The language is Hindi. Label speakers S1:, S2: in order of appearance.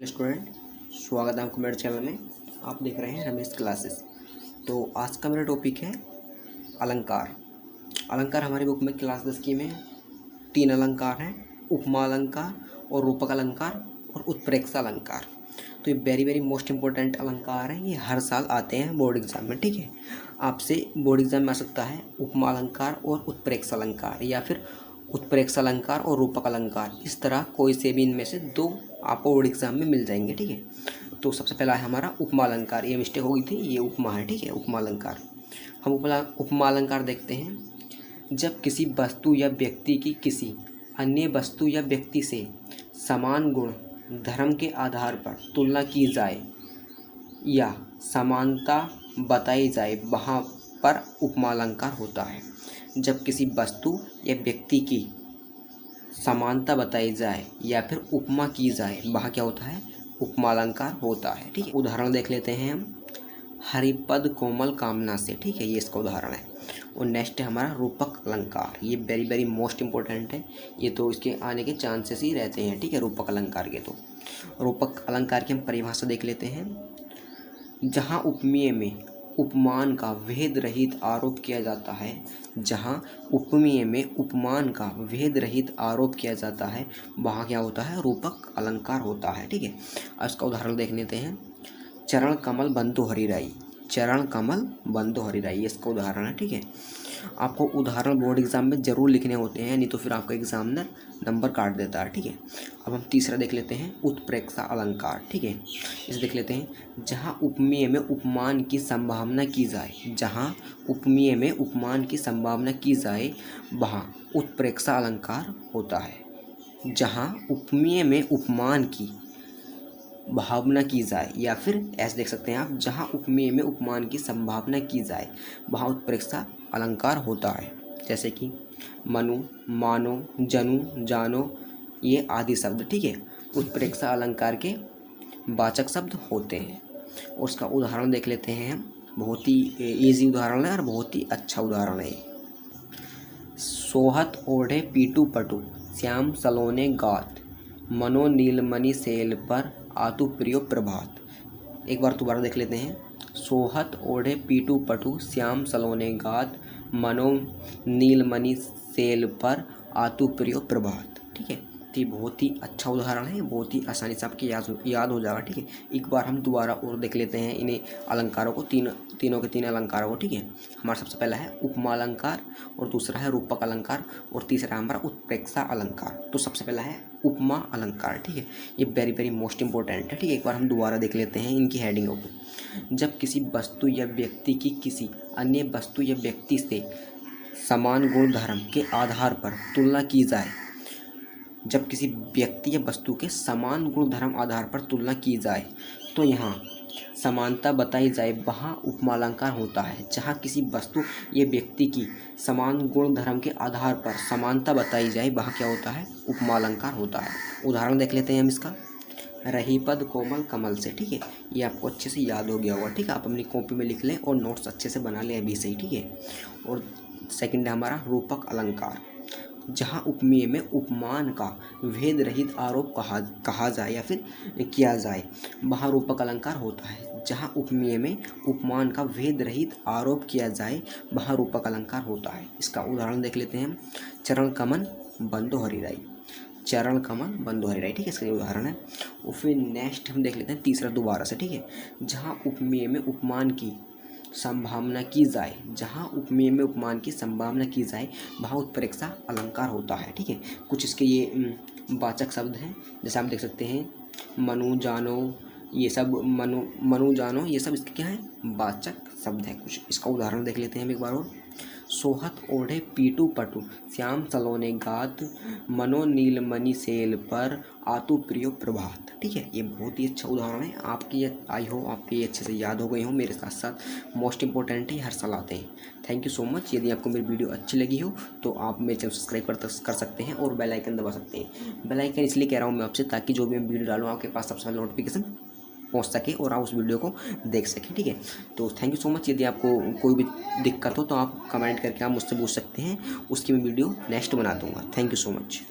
S1: स्टूडेंट, स्वागत है आपको मेरे चैनल में। आप देख रहे हैं रमेश क्लासेस। तो आज का मेरा टॉपिक है अलंकार। अलंकार हमारी बुक में क्लास 10 की में 3 अलंकार हैं, उपमा अलंकार और रूपक अलंकार और उत्प्रेक्षा अलंकार। तो ये वेरी मोस्ट इंपॉर्टेंट अलंकार हैं। ये हर साल आते हैं बोर्ड एग्जाम में। ठीक है, आपसे बोर्ड एग्जाम में आ सकता है उपमा अलंकार और उत्प्रेक्षा अलंकार, या फिर उत्प्रेक्षा अलंकार और रूपक अलंकार। इस तरह कोई से भी इनमें से दो आपको बोर्ड एग्जाम में मिल जाएंगे। ठीक है, तो सबसे पहला है हमारा उपमा अलंकार। ये मिस्टेक हो गई थी, ये उपमा है। ठीक है, उपमा अलंकार। हम उपमा अलंकार देखते हैं। जब किसी वस्तु या व्यक्ति की किसी अन्य वस्तु या व्यक्ति से समान गुण धर्म के आधार पर तुलना की जाए या समानता बताई जाए, वहाँ पर उपमा अलंकार होता है। जब किसी वस्तु या व्यक्ति की समानता बताई जाए या फिर उपमा की जाए, वहाँ क्या होता है? उपमा अलंकार होता है। ठीक है, उदाहरण देख लेते हैं हम। हरिपद कोमल कामना से। ठीक है, ये इसका उदाहरण है। और नेक्स्ट है हमारा रूपक अलंकार। ये वेरी मोस्ट इंपॉर्टेंट है। ये तो इसके आने के चांसेस ही रहते हैं। ठीक है, रूपक अलंकार के। तो रूपक अलंकार की हम परिभाषा देख लेते हैं। जहाँ उपमेय में उपमान का भेद रहित आरोप किया जाता है, जहाँ उपमेय में उपमान का भेद रहित आरोप किया जाता है, वहाँ क्या होता है? रूपक अलंकार होता है। ठीक है, अब इसका उदाहरण देख लेते हैं। चरण कमल बंधु हरिराई। चरण कमल बंधु हरिराई, ये इसका उदाहरण है। ठीक है, आपको उदाहरण बोर्ड एग्जाम में जरूर लिखने होते हैं, नहीं तो फिर आपका एग्जामिनर नंबर काट देता है। ठीक है, अब हम तीसरा देख लेते हैं, उत्प्रेक्षा अलंकार। ठीक है, इसे देख लेते हैं। जहाँ उपमेय में उपमान की संभावना की जाए, जहाँ उपमेय में उपमान की संभावना की जाए, वहाँ उत्प्रेक्षा अलंकार होता है। जहाँ उपमेय में उपमान की भावना की जाए, या फिर ऐसे देख सकते हैं आप, जहाँ उपमेय में उपमान की संभावना की जाए, वहाँ उत्प्रेक्षा अलंकार होता है। जैसे कि मनु, मानो, जनु, जानो, ये आदि शब्द। ठीक है, उत्प्रेक्षा अलंकार के वाचक शब्द होते हैं। और उसका उदाहरण देख लेते हैं हम। बहुत ही ईजी उदाहरण है और बहुत ही अच्छा उदाहरण है। सोहत ओढ़े पीटू पटु, श्याम सलोने गात, मनो नीलमणि सेल पर आतु प्रियो प्रभात। एक बार दोबारा देख लेते हैं। सोहत ओढ़े पीटू पटु, श्याम सलोने गात, मनो नीलमणि सेल पर आतु प्रियो प्रभात। ठीक है, तो ये बहुत ही अच्छा उदाहरण है। बहुत ही आसानी से आपकी याद हो जाएगा। ठीक है, एक बार हम दोबारा और देख लेते हैं इन्हें अलंकारों को, तीनों के तीन अलंकारों को। ठीक है, हमारा सबसे पहला है उपमा अलंकार, और दूसरा है रूपक अलंकार, और तीसरा है हमारा उत्प्रेक्षा अलंकार। तो सबसे पहला है उपमा अलंकार। ठीक है, ये वेरी मोस्ट इंपॉर्टेंट है। ठीक है, एक बार हम दोबारा देख लेते हैं इनकी हेडिंगों को। जब किसी वस्तु या व्यक्ति की किसी अन्य वस्तु या व्यक्ति से समान गुण धर्म के आधार पर तुलना की जाए, जब किसी व्यक्ति या वस्तु के समान गुण धर्म आधार पर तुलना की जाए, तो यहाँ समानता बताई जाए, वहाँ उपमा अलंकार होता है। जहाँ किसी वस्तु या व्यक्ति की समान गुण धर्म के आधार पर समानता बताई जाए, वहाँ क्या होता है? उपमा अलंकार होता है। उदाहरण देख लेते हैं हम इसका। रहीपद कोमल कमल से। ठीक है, ये आपको अच्छे से याद हो गया होगा। ठीक है, आप अपनी कॉपी में लिख लें और नोट्स अच्छे से बना लें अभी से ही। ठीक है, और सेकंड है हमारा रूपक अलंकार। जहाँ उपमेय में उपमान का भेद रहित आरोप कहा जाए या फिर किया जाए, वहाँ रूपक अलंकार होता है। जहाँ उपमेय में उपमान का भेद रहित आरोप किया जाए, वहाँ रूपक अलंकार होता है। इसका उदाहरण देख लेते हैं हम। चरण कमल बंधु हरिराई। चरण कमल बंधु हरिराई। ठीक है, इसका उदाहरण है। और फिर नेक्स्ट हम देख लेते हैं तीसरा दोबारा से। ठीक है, जहाँ उपमेय में उपमान की संभावना की जाए, जहाँ उपमेय में उपमान की संभावना की जाए, वहाँ उत्प्रेक्षा अलंकार होता है। ठीक है, कुछ इसके ये वाचक शब्द हैं, जैसे आप देख सकते हैं मनु, जानो, ये सब मनु जानो, ये सब इसके क्या है? वाचक शब्द हैं कुछ। इसका उदाहरण देख लेते हैं हम एक बार और। सोहत ओढ़े पीटू पटु, श्याम सलोने गात, मनो नीलमणि सेल पर आतु प्रियो प्रभात। ठीक है, ये बहुत ही अच्छा उदाहरण है। आपकी आई हो आपके ये अच्छे से याद हो गए हो। मेरे साथ साथ मोस्ट इंपॉर्टेंट है, हर साल आते हैं। Thank you so much. यदि आपको मेरी वीडियो अच्छी लगी हो तो आप मेरे चैनल सब्सक्राइब कर सकते हैं और बेल आइकन दबा सकते हैं। बेल आइकन इसलिए कह रहा हूँ मैं आपसे, ताकि जो भी मैं वीडियो डालूँ आपके पास सबसे पहले नोटिफिकेशन पहुंच सके और आप उस वीडियो को देख सकें। ठीक है, तो थैंक यू सो मच। यदि आपको कोई भी दिक्कत हो तो आप कमेंट करके आप मुझसे पूछ सकते हैं, उसकी मैं वीडियो नेक्स्ट बना दूंगा। Thank you so much.